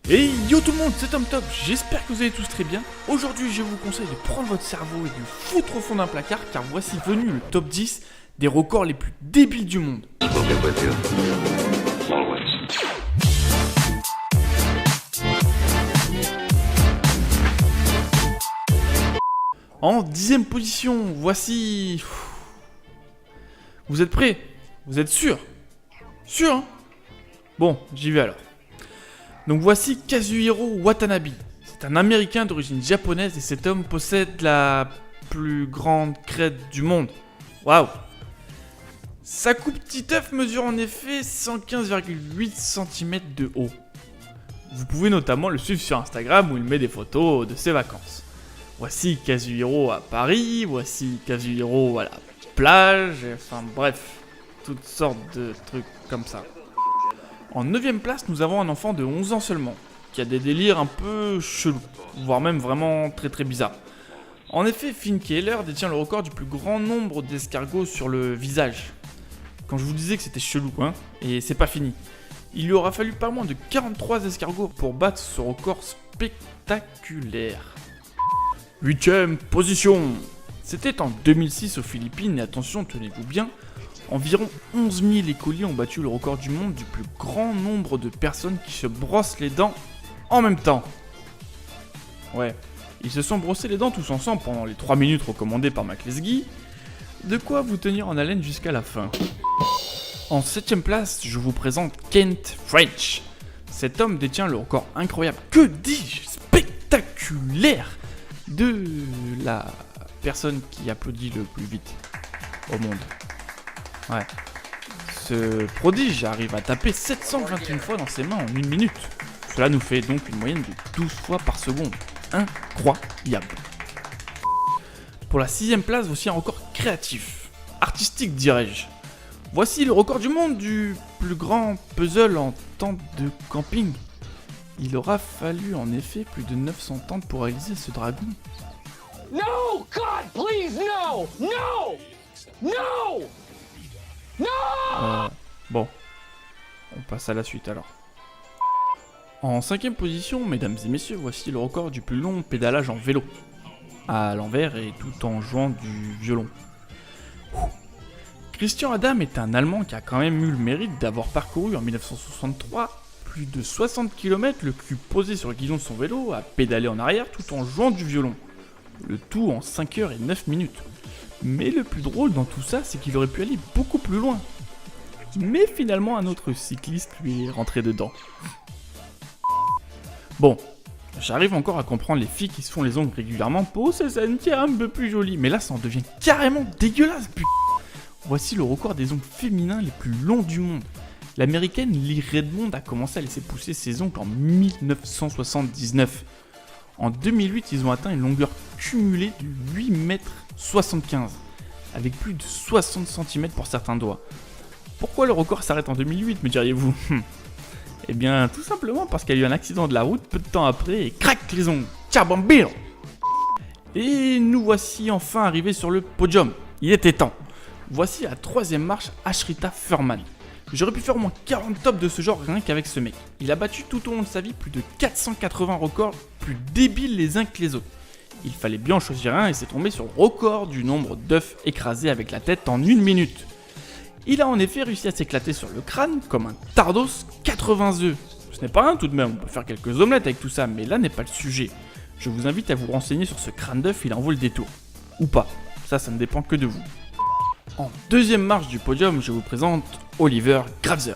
Hey yo tout le monde, c'est Tom Top, j'espère que vous allez tous très bien. Aujourd'hui je vous conseille de prendre votre cerveau et de le foutre au fond d'un placard, car voici venu le top 10 des records les plus débiles du monde. En 10ème position, voici... Vous êtes prêts? Vous êtes sûr? Sûr hein? Bon, j'y vais alors. Donc voici Kazuhiro Watanabe. C'est un Américain d'origine japonaise et cet homme possède la plus grande crête du monde. Waouh! Sa coupe Titeuf mesure en effet 115,8 cm de haut. Vous pouvez notamment le suivre sur Instagram où il met des photos de ses vacances. Voici Kazuhiro à Paris, voici Kazuhiro à la plage, enfin bref, toutes sortes de trucs comme ça. En 9ème place, nous avons un enfant de 11 ans seulement, qui a des délires un peu chelous, voire même vraiment très bizarres. En effet, Finn Keller détient le record du plus grand nombre d'escargots sur le visage. Quand je vous disais que c'était chelou, hein, et c'est pas fini. Il lui aura fallu pas moins de 43 escargots pour battre ce record spectaculaire. 8ème position. C'était en 2006 aux Philippines, et attention, tenez-vous bien, environ 11 000 écoliers ont battu le record du monde du plus grand nombre de personnes qui se brossent les dents en même temps. Ouais, ils se sont brossés les dents tous ensemble pendant les 3 minutes recommandées par McLesguy. De quoi vous tenir en haleine jusqu'à la fin. En 7ème place, je vous présente Kent French. Cet homme détient le record incroyable, que dis-je, spectaculaire, de la personne qui applaudit le plus vite au monde. Ouais. Ce prodige arrive à taper 721 fois dans ses mains en 1 minute. Cela nous fait donc une moyenne de 12 fois par seconde. Incroyable. Pour la 6ème place, voici un record créatif. Artistique dirais-je. Voici le record du monde du plus grand puzzle en tente de camping. Il aura fallu en effet plus de 900 tentes pour réaliser ce dragon. No! God, please, no! No! No! Bon, on passe à la suite alors. En 5ème position, mesdames et messieurs, voici le record du plus long pédalage en vélo. À l'envers et tout en jouant du violon. Christian Adam est un Allemand qui a quand même eu le mérite d'avoir parcouru en 1963 plus de 60 km le cul posé sur le guidon de son vélo à pédaler en arrière tout en jouant du violon. Le tout en 5 heures et 9 minutes. Mais le plus drôle dans tout ça, c'est qu'il aurait pu aller beaucoup plus loin. Mais finalement, un autre cycliste lui est rentré dedans. Bon, j'arrive encore à comprendre les filles qui se font les ongles régulièrement pour se sentir un peu plus jolies. Mais là, ça en devient carrément dégueulasse, putain. Voici le record des ongles féminins les plus longs du monde. L'américaine Lee Redmond a commencé à laisser pousser ses ongles en 1979. En 2008, ils ont atteint une longueur cumulée de 8,75 m, avec plus de 60 cm pour certains doigts. Pourquoi le record s'arrête en 2008, me diriez-vous? Eh bien, tout simplement parce qu'il y a eu un accident de la route peu de temps après et crac les ongles. Ciao bambino! Et nous voici enfin arrivés sur le podium. Il était temps. Voici la 3ème marche Ashrita Furman. J'aurais pu faire au moins 40 tops de ce genre rien qu'avec ce mec. Il a battu tout au long de sa vie plus de 480 records plus débiles les uns que les autres. Il fallait bien en choisir un et c'est tombé sur le record du nombre d'œufs écrasés avec la tête en 1 minute. Il a en effet réussi à s'éclater sur le crâne comme un Tardos 80 œufs. Ce n'est pas rien tout de même, on peut faire quelques omelettes avec tout ça, mais là n'est pas le sujet. Je vous invite à vous renseigner sur ce crâne d'œuf, il en vaut le détour. Ou pas, ça ne dépend que de vous. En 2ème marche du podium, je vous présente Oliver Gravser.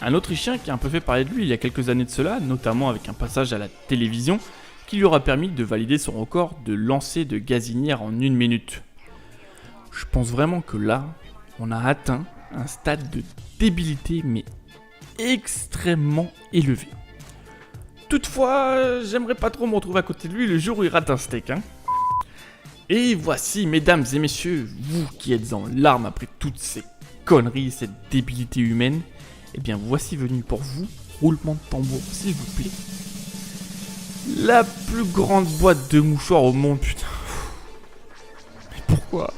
Un Autrichien qui a un peu fait parler de lui il y a quelques années de cela, notamment avec un passage à la télévision, qui lui aura permis de valider son record de lancer de gazinière en 1 minute. Je pense vraiment que là, on a atteint un stade de débilité mais extrêmement élevé. Toutefois, j'aimerais pas trop me retrouver à côté de lui le jour où il rate un steak, hein. Et voici, mesdames et messieurs, vous qui êtes en larmes après toutes ces conneries, cette débilité humaine, eh bien voici venu pour vous, roulement de tambour s'il vous plaît, la plus grande boîte de mouchoirs au monde, putain. Mais pourquoi?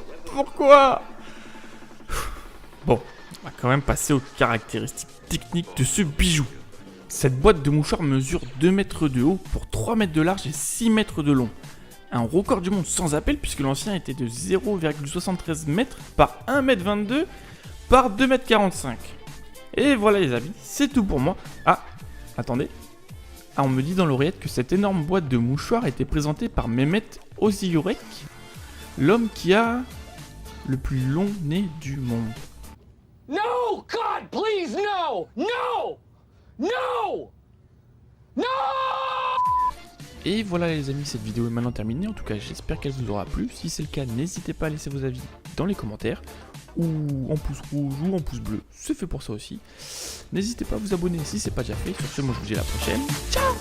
Bon, on va quand même passer aux caractéristiques techniques de ce bijou. Cette boîte de mouchoirs mesure 2 mètres de haut pour 3 mètres de large et 6 mètres de long. Un record du monde sans appel puisque l'ancien était de 0,73 mètres par 1,22 m par 2,45 m. Et voilà les amis, c'est tout pour moi. Ah, attendez. Ah, on me dit dans l'oreillette que cette énorme boîte de mouchoirs a été présentée par Mehmet Özilürek, l'homme qui a le plus long nez du monde. No! God, please, no! No! No! No! Et voilà les amis, cette vidéo est maintenant terminée. En tout cas, j'espère qu'elle vous aura plu. Si c'est le cas, n'hésitez pas à laisser vos avis dans les commentaires, ou en pouce rouge ou en pouce bleu, c'est fait pour ça aussi. N'hésitez pas à vous abonner si c'est pas déjà fait. Sur ce, moi je vous dis à la prochaine. Ciao!